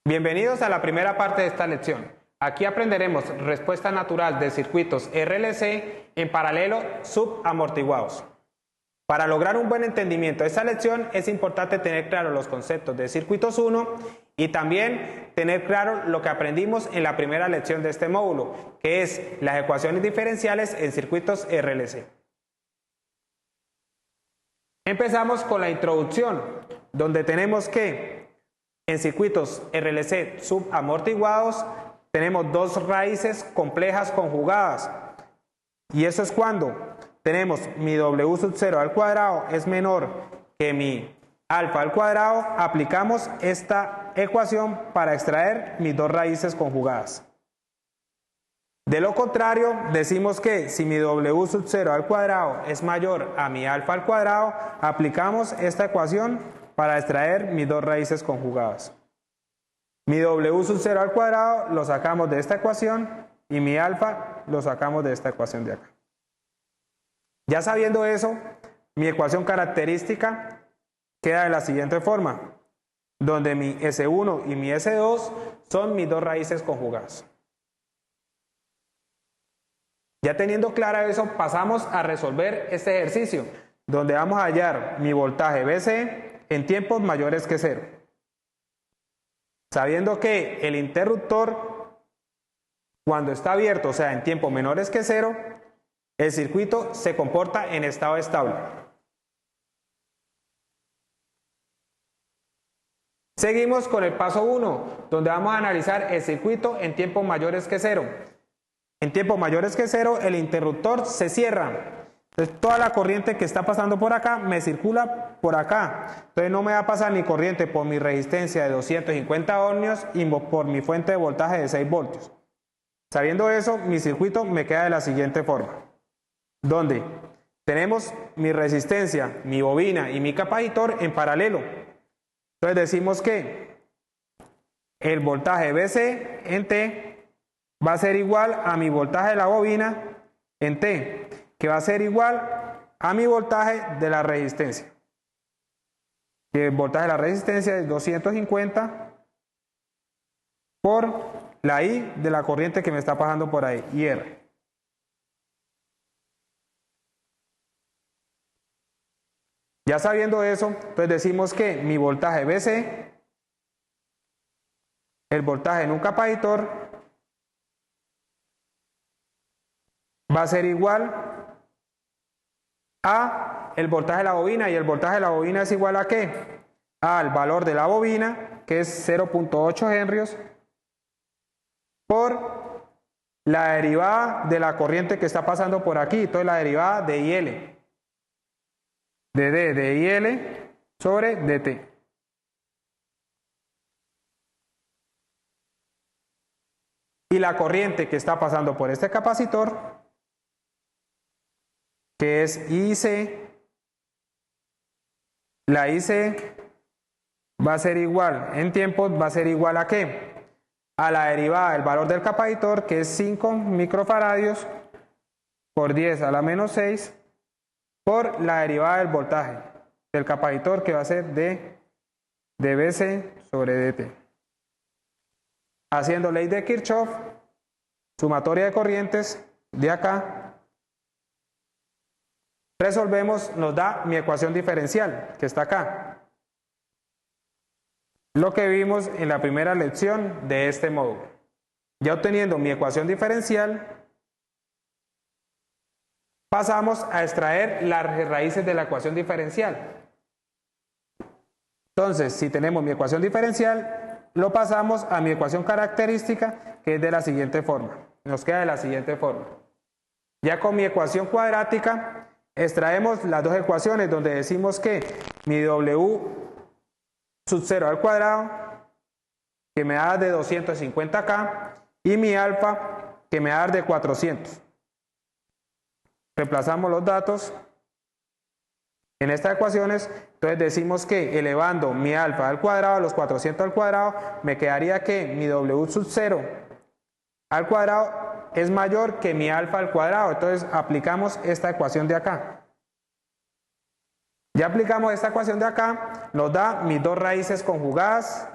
Bienvenidos a la primera parte de esta lección. Aquí aprenderemos respuesta natural de circuitos RLC en paralelo subamortiguados. Para lograr un buen entendimiento de esta lección es importante tener claro los conceptos de circuitos 1 y también tener claro lo que aprendimos en la primera lección de este módulo, que es las ecuaciones diferenciales en circuitos RLC. Empezamos con la introducción, donde tenemos que en circuitos RLC subamortiguados tenemos dos raíces complejas conjugadas. Y eso es cuando tenemos mi W sub 0 al cuadrado es menor que mi alfa al cuadrado. Aplicamos esta ecuación para extraer mis dos raíces conjugadas. De lo contrario, decimos que si mi W sub 0 al cuadrado es mayor a mi alfa al cuadrado, aplicamos esta ecuación para extraer mis dos raíces conjugadas. Mi W sub 0 al cuadrado lo sacamos de esta ecuación y mi alfa lo sacamos de esta ecuación de acá. Ya sabiendo eso, mi ecuación característica queda de la siguiente forma, donde mi S1 y mi S2 son mis dos raíces conjugadas. Ya teniendo claro eso, pasamos a resolver este ejercicio, donde vamos a hallar mi voltaje BC en tiempos mayores que 0. Sabiendo que el interruptor, cuando está abierto, o sea, en tiempos menores que 0, el circuito se comporta en estado estable. Seguimos con el paso 1, donde vamos a analizar el circuito en tiempos mayores que 0. En tiempos mayores que 0, el interruptor se cierra. Entonces, toda la corriente que está pasando por acá me circula por acá. Entonces, no me va a pasar ni corriente por mi resistencia de 250 ohmios y por mi fuente de voltaje de 6 voltios. Sabiendo eso, mi circuito me queda de la siguiente forma, donde tenemos mi resistencia, mi bobina y mi capacitor en paralelo. Entonces, decimos que el voltaje BC en T va a ser igual a mi voltaje de la bobina en T, que va a ser igual a mi voltaje de la resistencia. El voltaje de la resistencia es 250 por la I de la corriente que me está pasando por ahí, IR. Ya sabiendo eso, entonces decimos que mi voltaje BC, el voltaje en un capacitor, va a ser igual a el voltaje de la bobina, y el voltaje de la bobina es igual a ¿qué? Al valor de la bobina, que es 0.8 henrios, por la derivada de la corriente que está pasando por aquí. Entonces la derivada de IL, de D de IL sobre DT. Y la corriente que está pasando por este capacitor, que es IC, la IC va a ser igual, en tiempos va a ser igual a ¿qué? A la derivada del valor del capacitor, que es 5 microfaradios por 10 a la menos 6, por la derivada del voltaje del capacitor, que va a ser de BC sobre DT. Haciendo ley de Kirchhoff, sumatoria de corrientes de acá, resolvemos, nos da mi ecuación diferencial, que está acá. Lo que vimos en la primera lección de este módulo. Ya obteniendo mi ecuación diferencial, pasamos a extraer las raíces de la ecuación diferencial. Entonces, si tenemos mi ecuación diferencial, lo pasamos a mi ecuación característica, que es de la siguiente forma. Nos queda de la siguiente forma. Ya con mi ecuación cuadrática, extraemos las dos ecuaciones, donde decimos que mi W sub 0 al cuadrado, que me da de 250K, y mi alfa, que me da de 400. Reemplazamos los datos en estas ecuaciones. Entonces decimos que elevando mi alfa al cuadrado, los 400 al cuadrado, me quedaría que mi W sub 0 al cuadrado es mayor que mi alfa al cuadrado. Entonces aplicamos esta ecuación de acá. Ya aplicamos esta ecuación de acá, nos da mis dos raíces conjugadas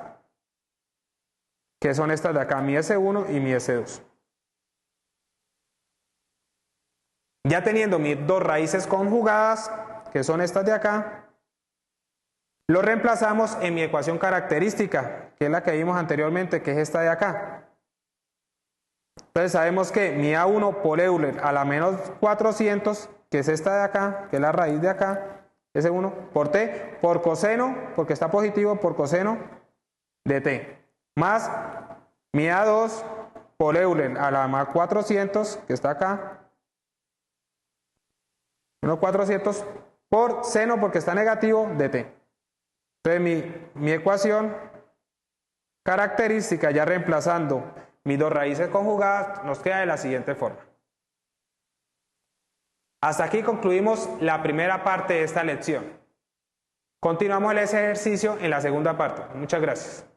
que son estas de acá, mi S1 y mi S2. Ya teniendo mis dos raíces conjugadas, que son estas de acá, lo reemplazamos en mi ecuación característica, que es la que vimos anteriormente, que es esta de acá. Entonces sabemos que mi A1 por Euler a la menos 400, que es esta de acá, que es la raíz de acá, S1 por T, por coseno, porque está positivo, por coseno de T, más mi A2 por Euler a la más 400, que está acá, menos 400 por seno, porque está negativo, de T. Entonces mi ecuación característica, ya reemplazando mis dos raíces conjugadas, nos queda de la siguiente forma. Hasta aquí concluimos la primera parte de esta lección. Continuamos el ejercicio en la segunda parte. Muchas gracias.